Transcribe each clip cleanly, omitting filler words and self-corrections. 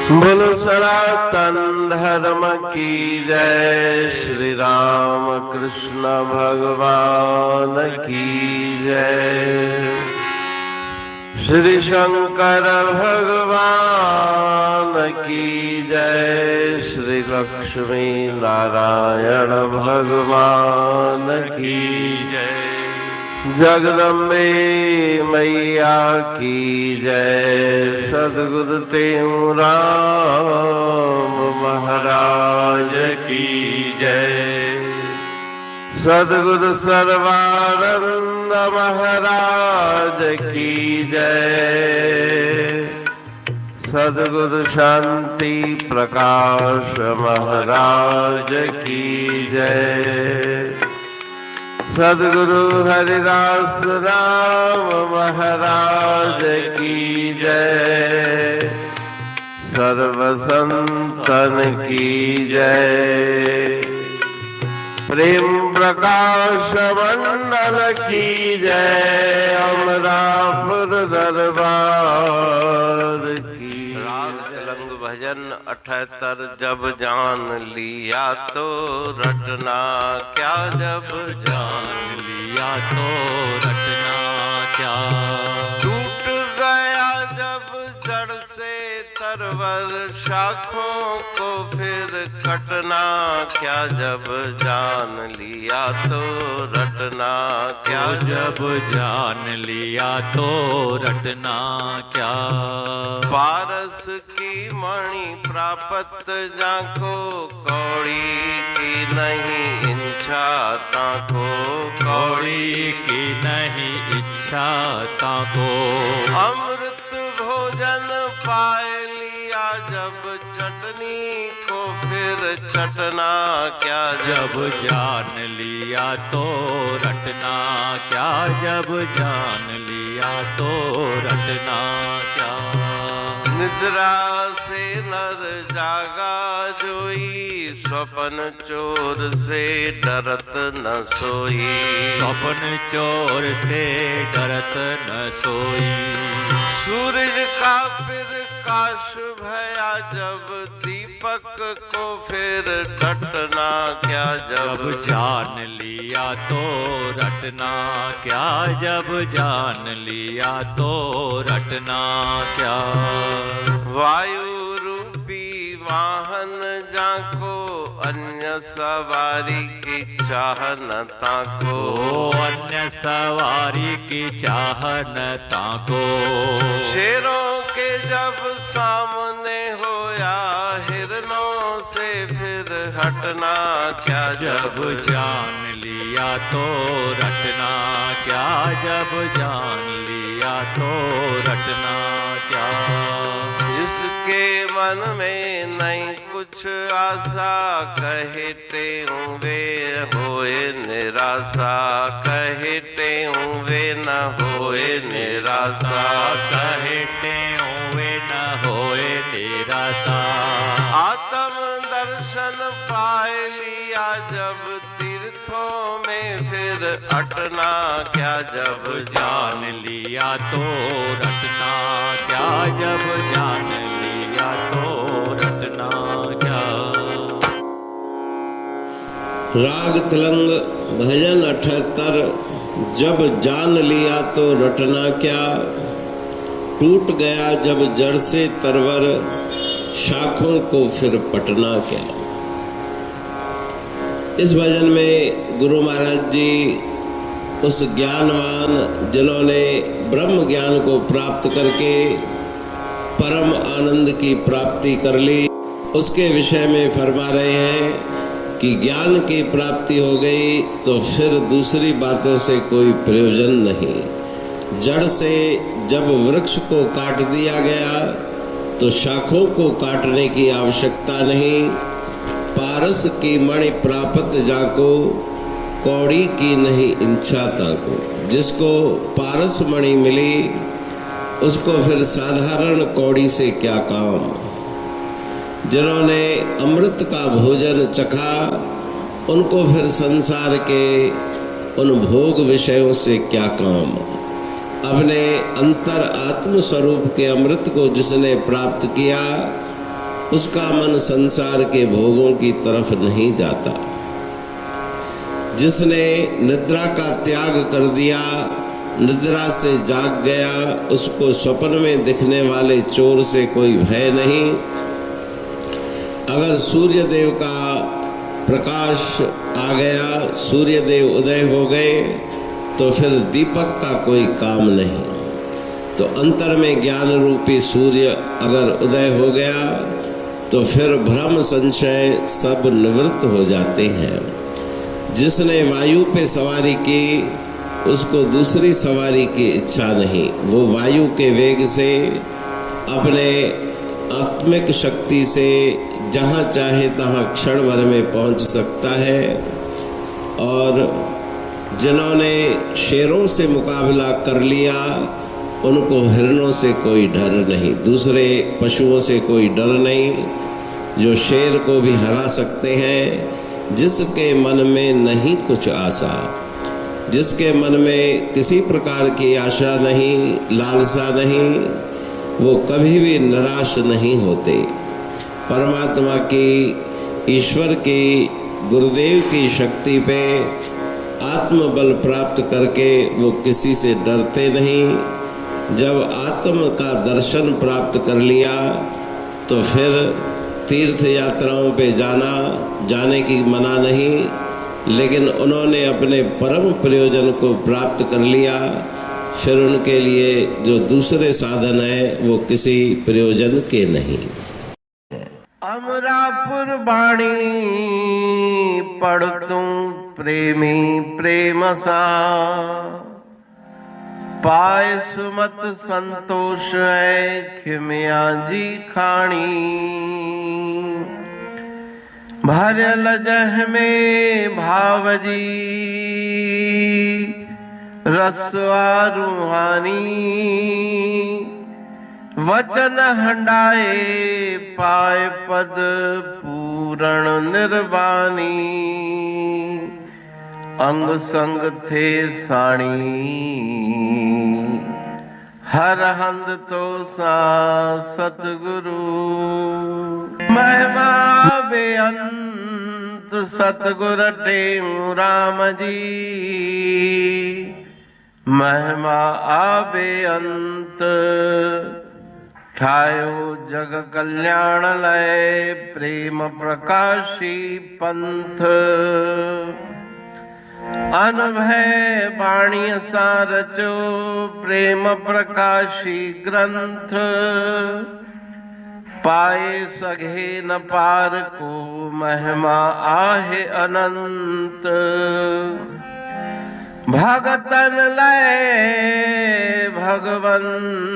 बोलो सनातन धर्म की जय। श्री राम कृष्ण भगवान की जय। श्री शंकर भगवान की जय। श्री लक्ष्मी नारायण भगवान की जय। जगदम्बे मैया की जय। सद्गुरु राम महाराज की जय। सद्गुरु सर्वानंद महाराज की जय। सद्गुरु शांति प्रकाश महाराज की जय। सद्गुरु हरिदास राम महाराज की जय। सर्व संतन की जय। प्रेम प्रकाश मंडल की जय। अमरापुर दरबार की। राग तिलंग भजन 78। जब जान लिया तो रटना क्या, जब जान लिया तो रटना क्या। टूट गया जब जड़ से तरवर, शाखों को फिर कटना क्या, जब जान लिया तो रटना क्या। जब जान लिया तो रटना क्या। पारस की मणि प्राप्त जाको, कौड़ी की नहीं इच्छा ताको। कौड़ी की नहीं इच्छा ताको। अमृत भोजन पाए लिया जब, चटनी को फिर चटना क्या, जब जान लिया तो रटना क्या। जब जान लिया तो रटना क्या। निद्रा से नर जागा जोई, स्वपन चोर से डरत न सोई। स्वपन चोर से डरत न सोई। सूरज का फिर काश भया जब, दीपक को फिर डटना क्या, जब जान लिया तो रटना क्या। जब जान लिया तो रटना क्या। वायु रूपी वाहन जाको, अन्य सवारी की चाह न ताको। अन्य सवारी की चाह न ताको। शेरों के जब सामने होया, हिरनों से फिर हटना क्या, जब जान लिया तो रटना क्या। जब जान लिया तो रटना क्या। जिसके मन में नहीं कुछ आशा, कहे वे होए निराशा। कहे वे न होए निराशा। कहे वे न होए निराशा। आत्म दर्शन पाए लिया जब, तीर्थों में फिर अटना क्या, जब जान लिया तो रटना क्या। जब जान लिया तो रटना क्या। राग तिलंग भजन 78। जब जान लिया तो रटना क्या। टूट गया जब जड़ से तरवर, शाखों को फिर पटना क्या। इस भजन में गुरु महाराज जी उस ज्ञानवान जिन्होंने ब्रह्म ज्ञान को प्राप्त करके परम आनंद की प्राप्ति कर ली, उसके विषय में फरमा रहे हैं कि ज्ञान की प्राप्ति हो गई तो फिर दूसरी बातों से कोई प्रयोजन नहीं। जड़ से जब वृक्ष को काट दिया गया तो शाखों को काटने की आवश्यकता नहीं। पारस की मणि प्राप्त जाको, कौड़ी की नहीं इच्छा ताको। जिसको पारस मणि मिली उसको फिर साधारण कौड़ी से क्या काम। जिन्होंने अमृत का भोजन चखा उनको फिर संसार के उन भोग विषयों से क्या काम। अपने अंतर आत्म स्वरूप के अमृत को जिसने प्राप्त किया उसका मन संसार के भोगों की तरफ नहीं जाता। जिसने निद्रा का त्याग कर दिया, निद्रा से जाग गया, उसको स्वप्न में दिखने वाले चोर से कोई भय नहीं। अगर सूर्य देव का प्रकाश आ गया, सूर्य देव उदय हो गए, तो फिर दीपक का कोई काम नहीं। तो अंतर में ज्ञान रूपी सूर्य अगर उदय हो गया तो फिर भ्रम संशय सब निवृत्त हो जाते हैं। जिसने वायु पे सवारी की, उसको दूसरी सवारी की इच्छा नहीं। वो वायु के वेग से, अपने आत्मिक शक्ति से जहाँ चाहे तहाँ क्षण भर में पहुँच सकता है। और जिन्होंने शेरों से मुकाबला कर लिया, उनको हिरणों से कोई डर नहीं, दूसरे पशुओं से कोई डर नहीं, जो शेर को भी हरा सकते हैं। जिसके मन में नहीं कुछ आशा, जिसके मन में किसी प्रकार की आशा नहीं, लालसा नहीं, वो कभी भी निराश नहीं होते। परमात्मा की, ईश्वर की, गुरुदेव की शक्ति पे आत्मबल प्राप्त करके वो किसी से डरते नहीं। जब आत्म का दर्शन प्राप्त कर लिया तो फिर तीर्थ यात्राओं पे जाने की मना नहीं, लेकिन उन्होंने अपने परम प्रयोजन को प्राप्त कर लिया। फिर उनके लिए जो दूसरे साधन है वो किसी प्रयोजन के नहीं। अमरापुर बाणी पढ़तूं प्रेमी प्रेम सा, पाए सुमत संतोष है खिमिया जी खाणी। भरल जह में भावजी रसवा रूहानी, वचन हंडाए पाए पद पूरण निर्वाणी। अंग संग थे साणी हर हंद तो सा सतगुरु। महिमा बेअंत सतगुर टेऊ राम जी, महिमा आबे अंत ठायो जग कल्याण लय प्रेम प्रकाशी पंथ। अनभय बाणी सा रचो प्रेम प्रकाशी ग्रंथ। पाए सघे न पार को महिमा आहे अनंत। भगतन लय भगवंत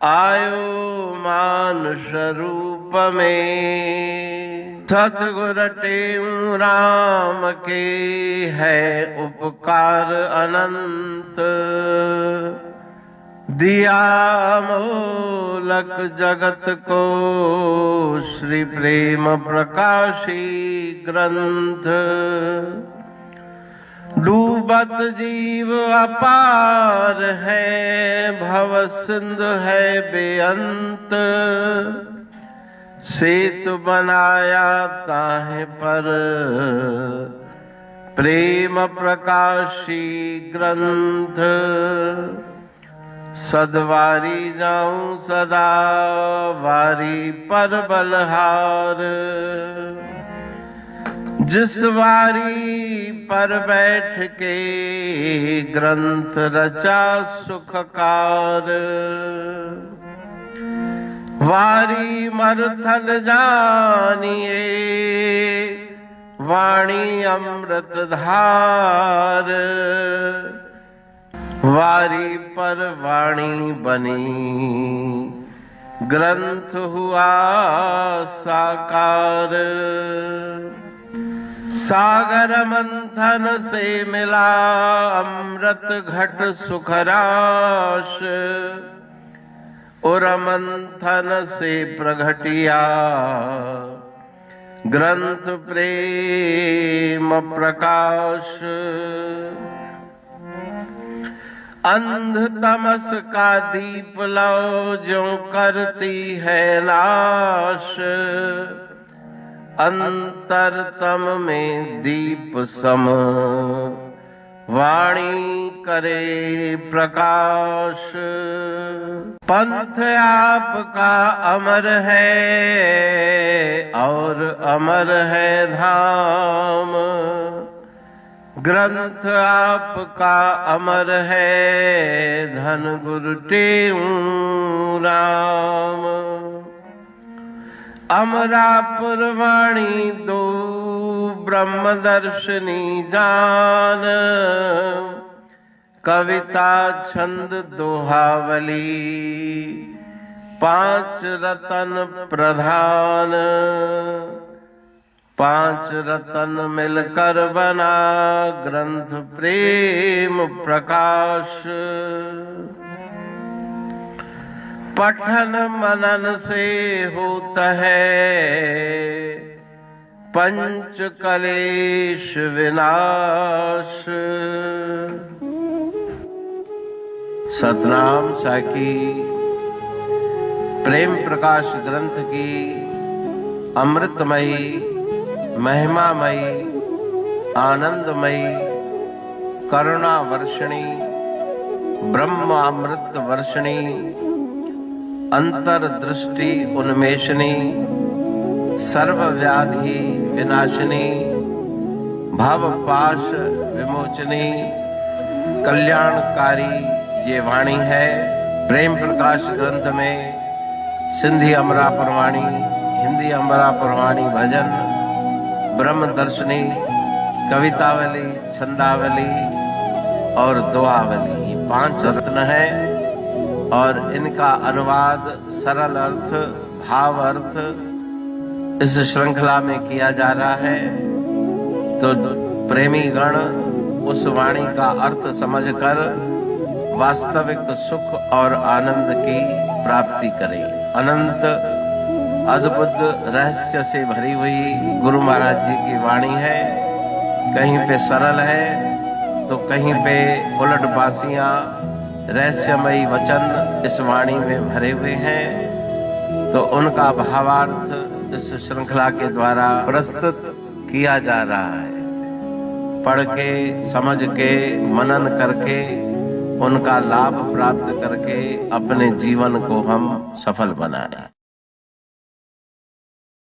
आयो मानुष रूप में। सतगुर टेऊ राम के है उपकार अनंत। दिया मोलक जगत को श्री प्रेम प्रकाशी ग्रंथ। डूबत जीव अपार है भव सिंध है बेअंत। सेतु बनाया ताहे पर प्रेम प्रकाशी ग्रंथ। सदवारी जाऊं सदा वारी पर बलहार। जिस वारी पर बैठ के ग्रंथ रचा सुखकार। वारी मरथल जानिए वाणी अमृत धार। वारी पर वाणी बनी ग्रंथ हुआ साकार। सागर मंथन से मिला अमृत घट सुखराश। और मंथन से प्रगटिया ग्रंथ प्रेम प्रकाश। अंध तमस का दीप लो जो करती है नाश, अंतरतम में दीप सम वाणी करे प्रकाश। पंथ आपका अमर है और अमर है धाम, ग्रंथ आपका अमर है धन गुरु टेऊ राम। अमरापुर वाणी दो ब्रह्मदर्शनी जान, कविता छंद दोहावली पांच रतन प्रधान। पांच रतन मिलकर बना ग्रंथ प्रेम प्रकाश। पठन मनन से होता है पंच कलेश विनाश। सतनाम साकी प्रेम प्रकाश ग्रंथ की अमृतमयी महिमामयी आनंदमयी करुणा वर्षिणी ब्रह्मामृत वर्षिणी अंतरदृष्टि उन्मेषणी सर्वव्याधि विनाशिनी भवपाश विमोचनी कल्याणकारी ये वाणी है। प्रेम प्रकाश ग्रंथ में सिंधी अमरापुर वाणी, हिंदी अमरापुर वाणी भजन, ब्रह्म दर्शनी, कवितावली, छंदावली और दुआवली, ये पांच रत्न है और इनका अनुवाद सरल अर्थ भाव अर्थ इस श्रृंखला में किया जा रहा है। तो प्रेमी गण उस वाणी का अर्थ समझकर वास्तविक सुख और आनंद की प्राप्ति करें। अनंत अद्भुत रहस्य से भरी हुई गुरु महाराज जी की वाणी है। कहीं पे सरल है तो कहीं पे उलट बासियां रहस्यमयी वचन इस वाणी में भरे हुए हैं। तो उनका भावार्थ इस श्रृंखला के द्वारा प्रस्तुत किया जा रहा है। पढ़ के समझ के मनन करके उनका लाभ प्राप्त करके अपने जीवन को हम सफल बनाएं।